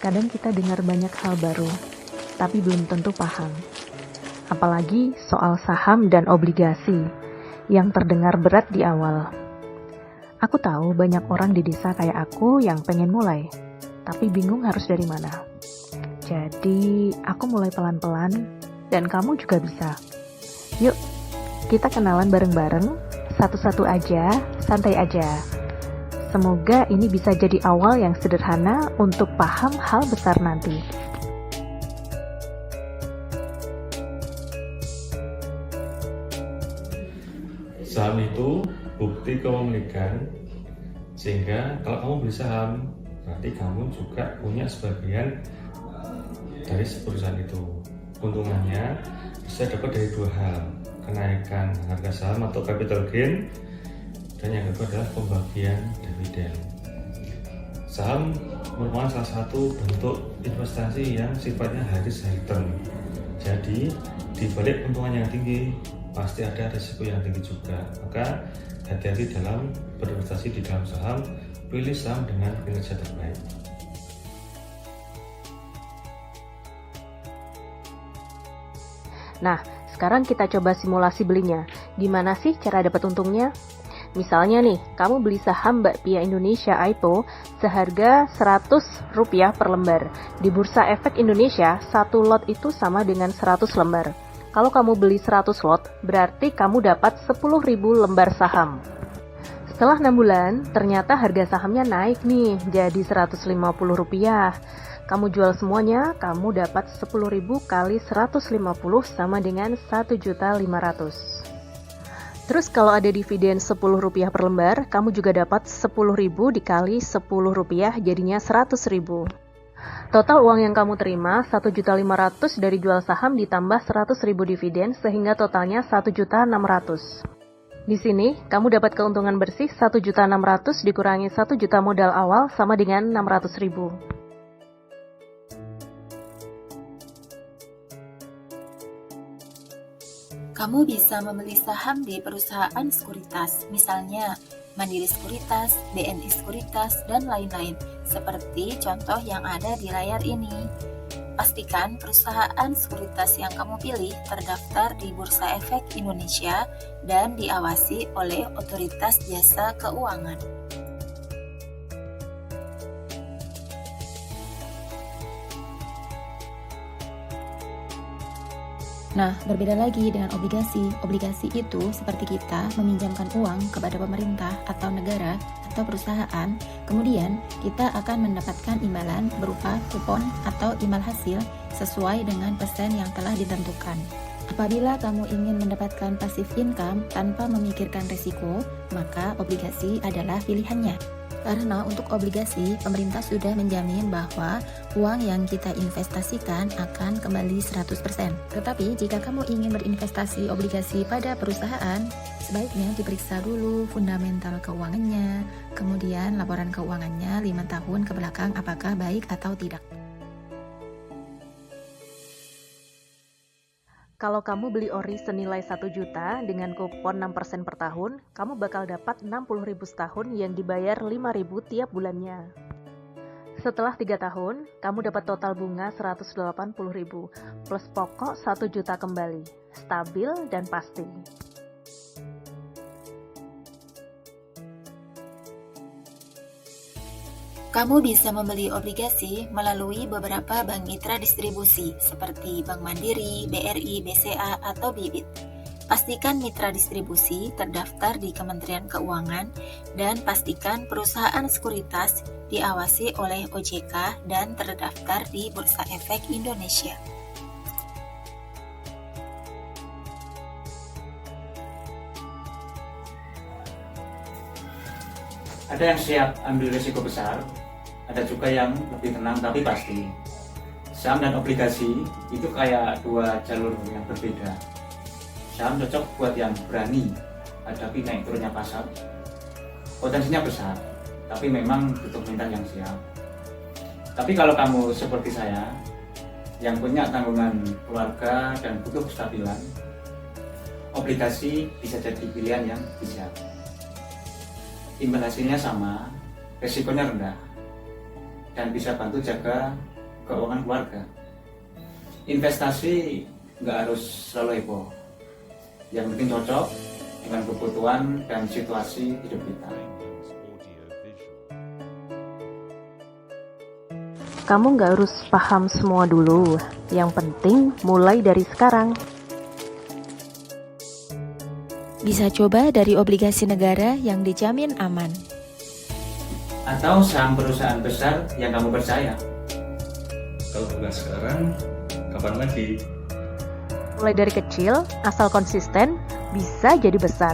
Kadang kita dengar banyak hal baru, tapi belum tentu paham. Apalagi soal saham dan obligasi yang terdengar berat di awal. Aku tahu banyak orang di desa kayak aku yang pengen mulai, tapi bingung harus dari mana. Jadi, aku mulai pelan-pelan, dan kamu juga bisa. Yuk, kita kenalan bareng-bareng, satu-satu aja, santai aja. Semoga ini bisa jadi awal yang sederhana untuk paham hal besar nanti. Saham itu bukti kepemilikan, sehingga kalau kamu beli saham, berarti kamu juga punya sebagian dari perusahaan itu. Keuntungannya bisa dapat dari dua hal, kenaikan harga saham atau capital gain, dan yang kedua adalah pembagian dividen. Saham merupakan salah satu bentuk investasi yang sifatnya high term. Jadi di balik keuntungan yang tinggi pasti ada risiko yang tinggi juga. Maka hati-hati dalam berinvestasi di dalam saham, pilih saham dengan kinerja terbaik. Nah, sekarang kita coba simulasi belinya. Gimana sih cara dapat untungnya? Misalnya nih, kamu beli saham Bakpia Indonesia IPO seharga Rp100 per lembar. Di Bursa Efek Indonesia, satu lot itu sama dengan 100 lembar. Kalau kamu beli 100 lot, berarti kamu dapat 10.000 lembar saham. Setelah 6 bulan, ternyata harga sahamnya naik nih, jadi Rp150. Kamu jual semuanya, kamu dapat 10.000 kali 150 sama dengan 1.500.000. Terus kalau ada dividen Rp10 per lembar, kamu juga dapat 10.000 dikali Rp10 jadinya 100.000. Total uang yang kamu terima 1.500.000 dari jual saham ditambah 100.000 dividen sehingga totalnya 1.600.000. Di sini, kamu dapat keuntungan bersih 1.600.000 dikurangi 1 juta modal awal sama dengan 600.000. Kamu bisa membeli saham di perusahaan sekuritas, misalnya Mandiri Sekuritas, BNI Sekuritas, dan lain-lain, seperti contoh yang ada di layar ini. Pastikan perusahaan sekuritas yang kamu pilih terdaftar di Bursa Efek Indonesia dan diawasi oleh Otoritas Jasa Keuangan. Nah, berbeda lagi dengan obligasi. Obligasi itu seperti kita meminjamkan uang kepada pemerintah atau negara atau perusahaan, kemudian kita akan mendapatkan imbalan berupa kupon atau imbal hasil sesuai dengan persen yang telah ditentukan. Apabila kamu ingin mendapatkan passive income tanpa memikirkan risiko, maka obligasi adalah pilihannya. Karena untuk obligasi, pemerintah sudah menjamin bahwa uang yang kita investasikan akan kembali 100%. Tetapi jika kamu ingin berinvestasi obligasi pada perusahaan, sebaiknya diperiksa dulu fundamental keuangannya, kemudian laporan keuangannya 5 tahun ke belakang apakah baik atau tidak. Kalau kamu beli ori senilai 1 juta dengan kupon 6% per tahun, kamu bakal dapat 60.000 setahun yang dibayar 5.000 tiap bulannya. Setelah 3 tahun, kamu dapat total bunga 180.000 plus pokok 1 juta kembali, stabil dan pasti. Kamu bisa membeli obligasi melalui beberapa bank mitra distribusi seperti Bank Mandiri, BRI, BCA, atau Bibit. Pastikan mitra distribusi terdaftar di Kementerian Keuangan dan pastikan perusahaan sekuritas diawasi oleh OJK dan terdaftar di Bursa Efek Indonesia. Ada yang siap ambil risiko besar, ada juga yang lebih tenang tapi pasti. Saham dan obligasi itu kayak dua jalur yang berbeda. Saham cocok buat yang berani hadapi naik turunnya pasar. Potensinya besar, tapi memang butuh mental yang siap. Tapi kalau kamu seperti saya, yang punya tanggungan keluarga dan butuh kestabilan, obligasi bisa jadi pilihan yang bijak. Imbal hasilnya sama, resikonya rendah, dan bisa bantu jaga keuangan keluarga. Investasi nggak harus selalu heboh, yang penting cocok dengan kebutuhan dan situasi hidup kita. Kamu nggak harus paham semua dulu, yang penting mulai dari sekarang. Bisa coba dari obligasi negara yang dijamin aman. Atau saham perusahaan besar yang kamu percaya. Kalau bukan sekarang, kapan lagi? Mulai dari kecil, asal konsisten, bisa jadi besar.